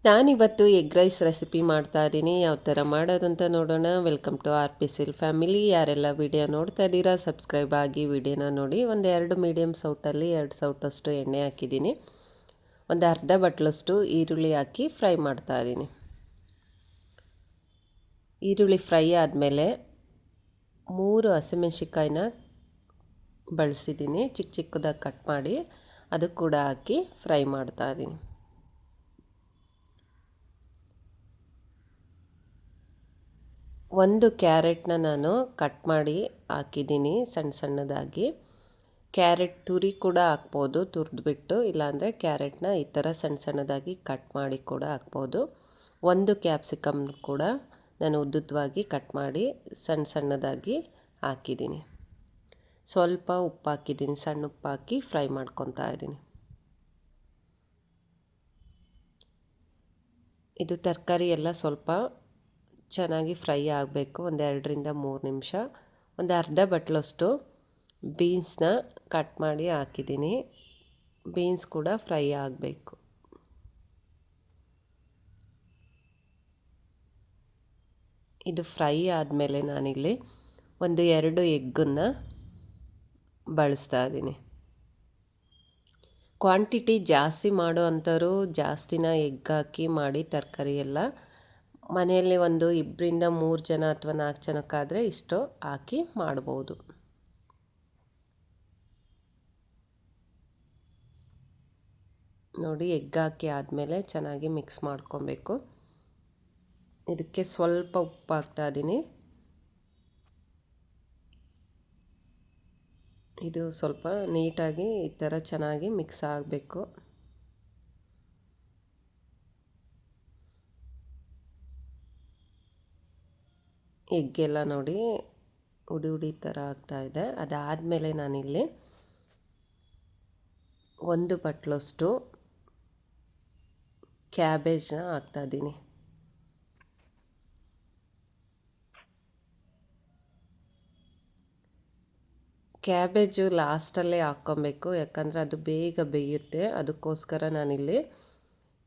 ನಾನಿವತ್ತು egg rice recipe ಮಾಡ್ತಾ ಇದ್ದೀನಿ. ಯಾವ ಥರ ಮಾಡೋದು ಅಂತ ನೋಡೋಣ. ವೆಲ್ಕಮ್ ಟು ಆರ್ ಪಿ ಸಿಲ್ ಫ್ಯಾಮಿಲಿ. ಯಾರೆಲ್ಲ ವಿಡಿಯೋ ನೋಡ್ತಾ ಇದ್ದೀರಾ ಸಬ್ಸ್ಕ್ರೈಬ್ ಆಗಿ ವಿಡಿಯೋನ ನೋಡಿ. ಒಂದು 2 ಮೀಡಿಯಮ್ ಸೌಟಲ್ಲಿ 2 ಸೌಟಷ್ಟು ಎಣ್ಣೆ ಹಾಕಿದ್ದೀನಿ. ಒಂದು ಅರ್ಧ ಬಟ್ಲಷ್ಟು ಈರುಳ್ಳಿ ಹಾಕಿ ಫ್ರೈ ಮಾಡ್ತಾ ಇದ್ದೀನಿ. ಈರುಳ್ಳಿ ಫ್ರೈ ಆದಮೇಲೆ 3 ಹಸಿಮೆಣ್ಸಿಕಾಯಿನ ಬಳಸಿದ್ದೀನಿ, ಚಿಕ್ಕ ಚಿಕ್ಕದಾಗಿ ಕಟ್ ಮಾಡಿ ಅದು ಕೂಡ ಹಾಕಿ ಫ್ರೈ ಮಾಡ್ತಾ ಇದ್ದೀನಿ. ಒಂದು ಕ್ಯಾರೆಟ್ನ ನಾನು ಕಟ್ ಮಾಡಿ ಹಾಕಿದ್ದೀನಿ ಸಣ್ಣ ಸಣ್ಣದಾಗಿ. ಕ್ಯಾರೆಟ್ ತುರಿ ಕೂಡ ಹಾಕ್ಬೋದು, ತುರಿದ್ಬಿಟ್ಟು, ಇಲ್ಲಾಂದರೆ ಕ್ಯಾರೆಟ್ನ ಈ ಥರ ಸಣ್ಣ ಸಣ್ಣದಾಗಿ ಕಟ್ ಮಾಡಿ ಕೂಡ ಹಾಕ್ಬೋದು. ಒಂದು ಕ್ಯಾಪ್ಸಿಕಮ್ ಕೂಡ ನಾನು ಉದ್ದುದ್ದವಾಗಿ ಕಟ್ ಮಾಡಿ ಸಣ್ಣ ಸಣ್ಣದಾಗಿ ಹಾಕಿದ್ದೀನಿ. ಸ್ವಲ್ಪ ಉಪ್ಪು ಹಾಕಿದ್ದೀನಿ, ಸಣ್ಣ ಉಪ್ಪು ಹಾಕಿ ಫ್ರೈ ಮಾಡ್ಕೊತಾ ಇದ್ದೀನಿ. ಇದು ತರಕಾರಿ ಎಲ್ಲ ಸ್ವಲ್ಪ ಚೆನ್ನಾಗಿ ಫ್ರೈ ಆಗಬೇಕು. ಒಂದು 2ರಿಂದ 3 ನಿಮಿಷ. ಒಂದು ಅರ್ಧ ಬಟ್ಲಷ್ಟು ಬೀನ್ಸ್ನ ಕಟ್ ಮಾಡಿ ಹಾಕಿದ್ದೀನಿ. ಬೀನ್ಸ್ ಕೂಡ ಫ್ರೈ ಆಗಬೇಕು. ಇದು ಫ್ರೈ ಆದಮೇಲೆ ನಾನಿಲ್ಲಿ ಒಂದು 2 ಎಗ್ಗನ್ನು ಬಳಸ್ತಾ ಇದ್ದೀನಿ. ಕ್ವಾಂಟಿಟಿ ಜಾಸ್ತಿ ಮಾಡೋ ಅಂಥವ್ರು ಜಾಸ್ತಿನ ಎಗ್ ಹಾಕಿ ಮಾಡಿ ತರಕಾರಿ ಎಲ್ಲ. ಮನೆಯಲ್ಲಿ ಒಂದು 2ರಿಂದ 3 ಜನ ಅಥವಾ 4 ಜನಕ್ಕಾದರೆ ಇಷ್ಟು ಹಾಕಿ ಮಾಡ್ಬೋದು. ನೋಡಿ, ಎಗ್ ಹಾಕಿ ಆದಮೇಲೆ ಚೆನ್ನಾಗಿ ಮಿಕ್ಸ್ ಮಾಡ್ಕೊಬೇಕು. ಇದಕ್ಕೆ ಸ್ವಲ್ಪ ಉಪ್ಪು ಹಾಕ್ತಾ ಇದ್ದೀನಿ. ಇದು ಸ್ವಲ್ಪ ನೀಟಾಗಿ ಈ ಥರ ಚೆನ್ನಾಗಿ ಮಿಕ್ಸ್ ಆಗಬೇಕು. ಎಗ್ಗೆಲ್ಲ ನೋಡಿ ಉಡಿ ಉಡಿ ಥರ ಆಗ್ತಾಯಿದೆ. ಅದಾದಮೇಲೆ ನಾನಿಲ್ಲಿ 1 ಬಟ್ಲಷ್ಟು ಕ್ಯಾಬೇಜ್ನ ಹಾಕ್ತಾಯಿದ್ದೀನಿ. ಕ್ಯಾಬೇಜು ಲಾಸ್ಟಲ್ಲೇ ಹಾಕ್ಕೊಬೇಕು, ಯಾಕಂದರೆ ಅದು ಬೇಗ ಬೇಯುತ್ತೆ. ಅದಕ್ಕೋಸ್ಕರ ನಾನಿಲ್ಲಿ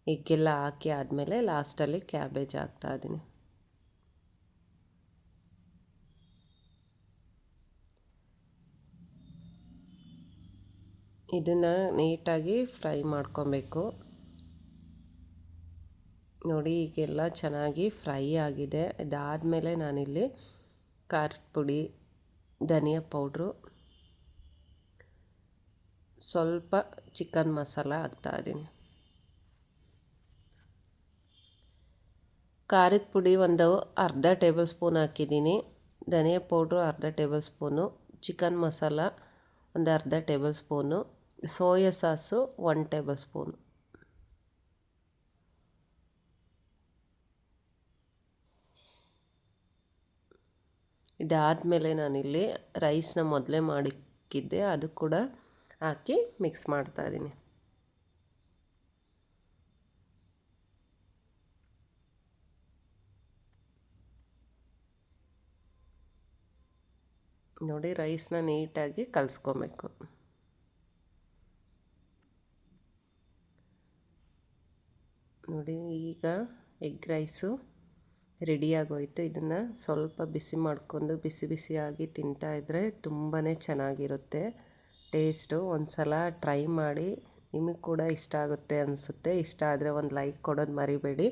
ಎಗ್ಗೆಲ್ಲ ಹಾಕಿ ಆದಮೇಲೆ ಲಾಸ್ಟಲ್ಲಿ ಕ್ಯಾಬೇಜ್ ಹಾಕ್ತಾಯಿದ್ದೀನಿ. ಇದನ್ನು ನೀಟಾಗಿ ಫ್ರೈ ಮಾಡ್ಕೊಬೇಕು. ನೋಡಿ, ಈಗೆಲ್ಲ ಚೆನ್ನಾಗಿ ಫ್ರೈ ಆಗಿದೆ. ಇದಾದಮೇಲೆ ನಾನಿಲ್ಲಿ ಖಾರದ ಪುಡಿ, ಧನಿಯಾ ಪೌಡ್ರು, ಸ್ವಲ್ಪ ಚಿಕನ್ ಮಸಾಲ ಹಾಕ್ತಾಯಿದ್ದೀನಿ. ಖಾರದ ಪುಡಿ ಒಂದು ಅರ್ಧ ಟೇಬಲ್ ಸ್ಪೂನ್ ಹಾಕಿದ್ದೀನಿ. ಧನಿಯಾ ಪೌಡ್ರು ಅರ್ಧ ಟೇಬಲ್ ಸ್ಪೂನು, ಚಿಕನ್ ಮಸಾಲ ಒಂದು ಅರ್ಧ table spoon, soya sauce 1 table spoon. ಇದಾದಮೇಲೆ ನಾನಿಲ್ಲಿ ರೈಸ್ನ ಮೊದಲೇ ಮಾಡಿಕ್ಕಿದ್ದೆ, ಅದು ಕೂಡ ಹಾಕಿ ಮಿಕ್ಸ್ ಮಾಡ್ತಾಯಿದ್ದೀನಿ. ನೋಡಿ, ರೈಸ್ನ ನೀಟಾಗಿ ಕಲಿಸ್ಕೊಬೇಕು. ನೋಡಿ, ಈಗ ಎಗ್ ರೈಸು ರೆಡಿಯಾಗೋಯ್ತು. ಇದನ್ನು ಸ್ವಲ್ಪ ಬಿಸಿ ಮಾಡಿಕೊಂಡು ಬಿಸಿ ಬಿಸಿಯಾಗಿ ತಿಂತಾಯಿದ್ರೆ ತುಂಬಾ ಚೆನ್ನಾಗಿರುತ್ತೆ ಟೇಸ್ಟು. ಒಂದು ಸಲ ಟ್ರೈ ಮಾಡಿ, ನಿಮಗೆ ಕೂಡ ಇಷ್ಟ ಆಗುತ್ತೆ ಅನಿಸುತ್ತೆ. ಇಷ್ಟ ಆದರೆ ಒಂದು ಲೈಕ್ ಕೊಡೋದು ಮರಿಬೇಡಿ.